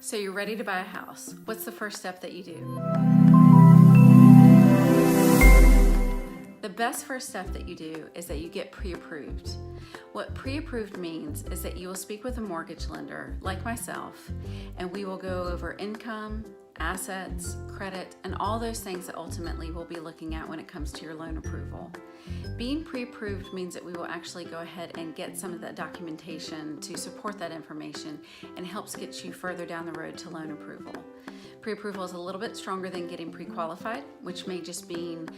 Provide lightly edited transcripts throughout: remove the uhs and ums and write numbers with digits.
So you're ready to buy a house. What's the first step that you do? The best first step that you do is that you get pre-approved. What pre-approved means is that you will speak with a mortgage lender like myself, and we will go over income, assets, credit, and all those things that ultimately we'll be looking at when it comes to your loan approval. Being pre-approved means that we will actually go ahead and get some of that documentation to support that information and helps get you further down the road to loan approval. Pre-approval is a little bit stronger than getting pre-qualified, which may just mean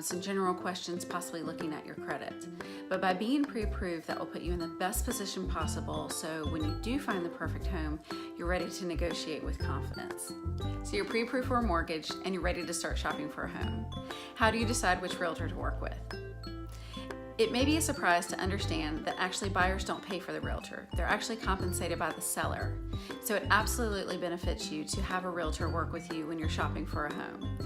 some general questions, possibly looking at your credit. But by being pre-approved, that will put you in the best position possible, so when you do find the perfect home, you're ready to negotiate with confidence. So you're pre-approved for a mortgage and you're ready to start shopping for a home. How do you decide which realtor to work with? It may be a surprise to understand that actually buyers don't pay for the realtor. They're actually compensated by the seller. So it absolutely benefits you to have a realtor work with you when you're shopping for a home.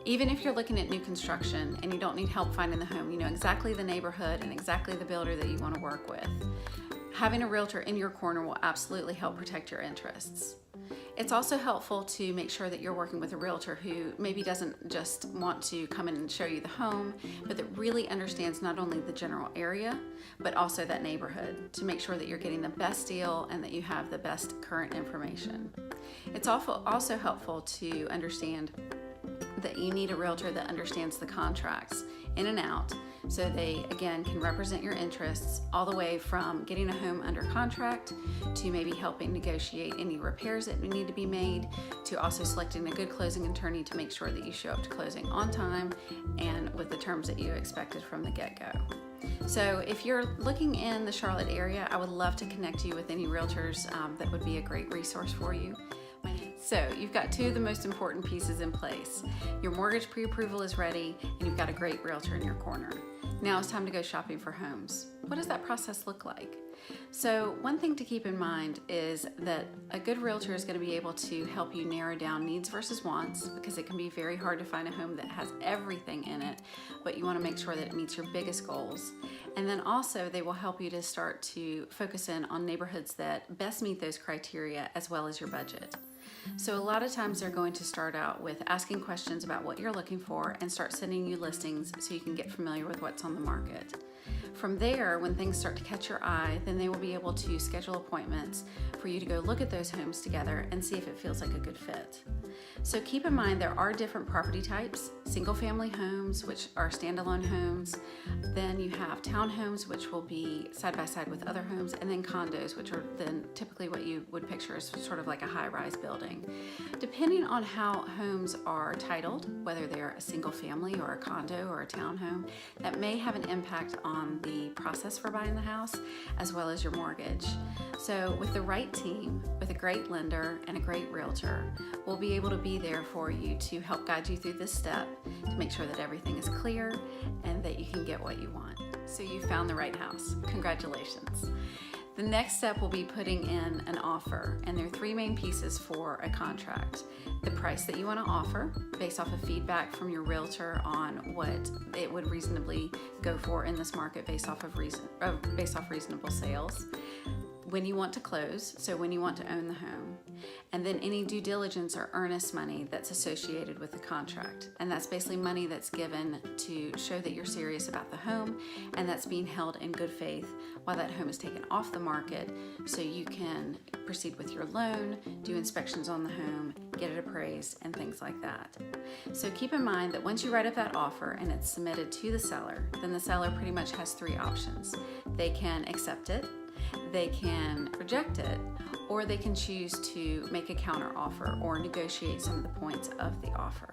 Even if you're looking at new construction and you don't need help finding the home, you know exactly the neighborhood and exactly the builder that you want to work with. Having a realtor in your corner will absolutely help protect your interests. It's also helpful to make sure that you're working with a realtor who maybe doesn't just want to come in and show you the home, but that really understands not only the general area, but also that neighborhood, to make sure that you're getting the best deal and that you have the best current information. It's also helpful to understand that you need a realtor that understands the contracts in and out, so they again can represent your interests all the way from getting a home under contract to maybe helping negotiate any repairs that need to be made, to also selecting a good closing attorney to make sure that you show up to closing on time and with the terms that you expected from the get-go. So if you're looking in the Charlotte area, I would love to connect you with any realtors that would be a great resource for you. So you've got two of the most important pieces in place. Your mortgage pre-approval is ready and you've got a great realtor in your corner. Now it's time to go shopping for homes. What does that process look like? So one thing to keep in mind is that a good realtor is going to be able to help you narrow down needs versus wants, because it can be very hard to find a home that has everything in it, but you want to make sure that it meets your biggest goals. And then also they will help you to start to focus in on neighborhoods that best meet those criteria as well as your budget. So a lot of times they're going to start out with asking questions about what you're looking for and start sending you listings so you can get familiar with what's on the market. From there, when things start to catch your eye, then they will be able to schedule appointments for you to go look at those homes together and see if it feels like a good fit. So keep in mind there are different property types: single family homes, which are standalone homes, then you have townhomes, which will be side by side with other homes, and then condos, which are then typically what you would picture as sort of like a high-rise building. Depending on how homes are titled, whether they're a single family or a condo or a townhome, that may have an impact on the process for buying the house as well as your mortgage. So with the right team, with a great lender and a great realtor, we'll be able to be there for you to help guide you through this step to make sure that everything is clear and that you can get what you want. So you found the right house. Congratulations. The next step will be putting in an offer, and there are three main pieces for a contract. The price that you want to offer based off of feedback from your realtor on what it would reasonably go for in this market based off reasonable sales. When you want to close, so when you want to own the home, and then any due diligence or earnest money that's associated with the contract. And that's basically money that's given to show that you're serious about the home and that's being held in good faith while that home is taken off the market, so you can proceed with your loan, do inspections on the home, get it appraised, and things like that. So keep in mind that once you write up that offer and it's submitted to the seller, then the seller pretty much has three options. They can accept it, they can reject it, or they can choose to make a counter offer or negotiate some of the points of the offer.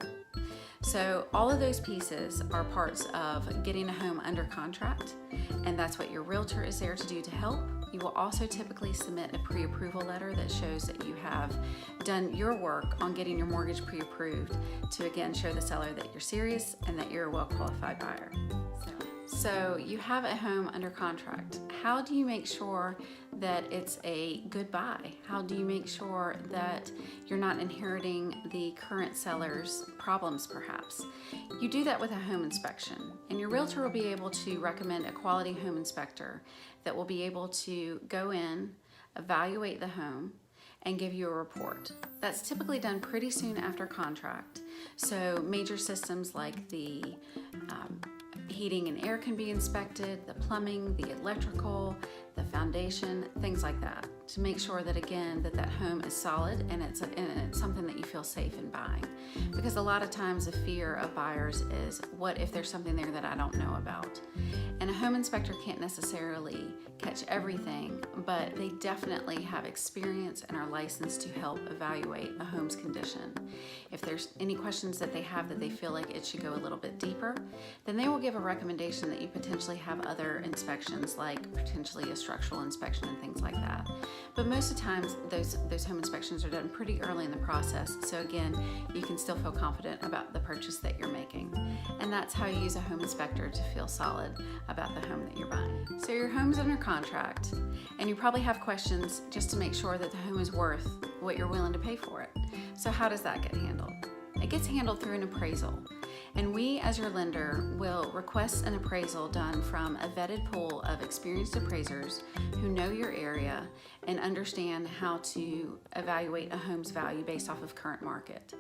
So all of those pieces are parts of getting a home under contract, and that's what your realtor is there to do to help. You will also typically submit a pre-approval letter that shows that you have done your work on getting your mortgage pre-approved to again show the seller that you're serious and that you're a well-qualified buyer. So you have a home under contract. How do you make sure that it's a good buy? How do you make sure that you're not inheriting the current seller's problems perhaps? You do that with a home inspection, and your realtor will be able to recommend a quality home inspector that will be able to go in, evaluate the home, and give you a report. That's typically done pretty soon after contract. So major systems like the heating and air can be inspected, the plumbing, the electrical, the foundation, things like that, to make sure that, again, that home is solid and it's something that you feel safe in buying. Because a lot of times the fear of buyers is, what if there's something there that I don't know about? And a home inspector can't necessarily catch everything, but they definitely have experience and are licensed to help evaluate a home's condition. If there's any questions that they have that they feel like it should go a little bit deeper, then they will give a recommendation that you potentially have other inspections, like potentially a structural inspection and things like that. But most of the times those home inspections are done pretty early in the process, so again, you can still feel confident about the purchase that you're making. And that's how you use a home inspector to feel solid about the home that you're buying. So your home's under contract, and you probably have questions just to make sure that the home is worth what you're willing to pay for it. So how does that get handled? It gets handled through an appraisal. And we, as your lender, will request an appraisal done from a vetted pool of experienced appraisers who know your area and understand how to evaluate a home's value based off of current market.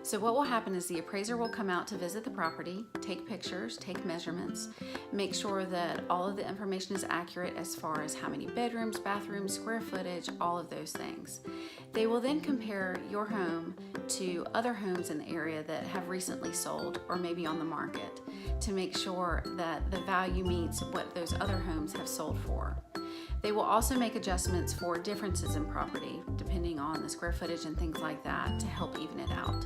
So what will happen is the appraiser will come out to visit the property, take pictures, take measurements, make sure that all of the information is accurate as far as how many bedrooms, bathrooms, square footage, all of those things. They will then compare your home to other homes in the area that have recently sold or maybe on the market to make sure that the value meets what those other homes have sold for. They will also make adjustments for differences in property, depending on the square footage and things like that, to help even it out.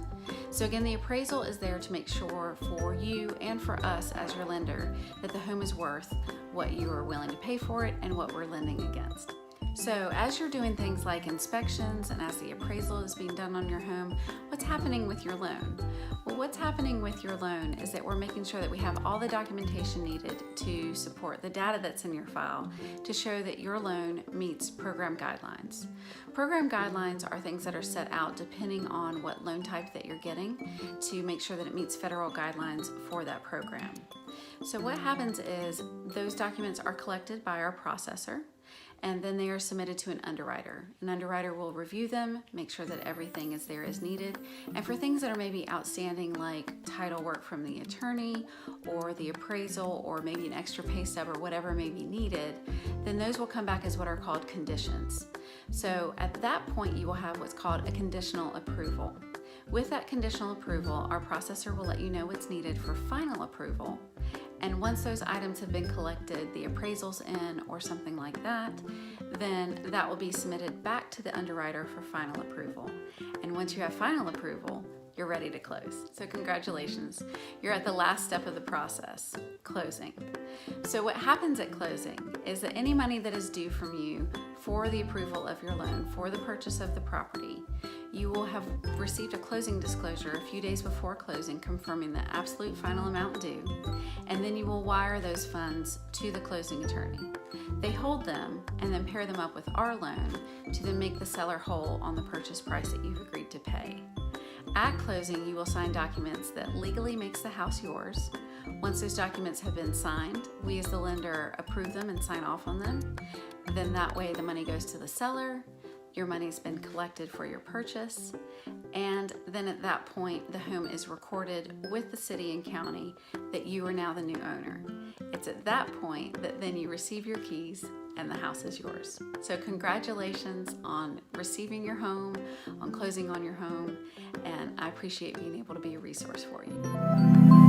So again, the appraisal is there to make sure for you and for us as your lender that the home is worth what you are willing to pay for it and what we're lending against. So as you're doing things like inspections and as the appraisal is being done on your home, what's happening with your loan? Well, what's happening with your loan is that we're making sure that we have all the documentation needed to support the data that's in your file to show that your loan meets program guidelines. Program guidelines are things that are set out depending on what loan type that you're getting to make sure that it meets federal guidelines for that program. So what happens is those documents are collected by our processor, and then they are submitted to an underwriter. An underwriter will review them, make sure that everything is there as needed, and for things that are maybe outstanding like title work from the attorney or the appraisal or maybe an extra pay stub or whatever may be needed, then those will come back as what are called conditions. So at that point you will have what's called a conditional approval. With that conditional approval, our processor will let you know what's needed for final approval. And once those items have been collected, the appraisal's in or something like that, then that will be submitted back to the underwriter for final approval. And once you have final approval, you're ready to close. So congratulations, you're at the last step of the process, closing. So what happens at closing is that any money that is due from you for the approval of your loan, for the purchase of the property, you will have received a closing disclosure a few days before closing confirming the absolute final amount due, and then you will wire those funds to the closing attorney. They hold them and then pair them up with our loan to then make the seller whole on the purchase price that you've agreed to pay. At closing, you will sign documents that legally makes the house yours. Once those documents have been signed, we as the lender approve them and sign off on them. Then that way the money goes to the seller, your money's been collected for your purchase, and then at that point the home is recorded with the city and county that you are now the new owner. It's at that point that then you receive your keys and the house is yours. So congratulations on receiving your home, on closing on your home, and I appreciate being able to be a resource for you.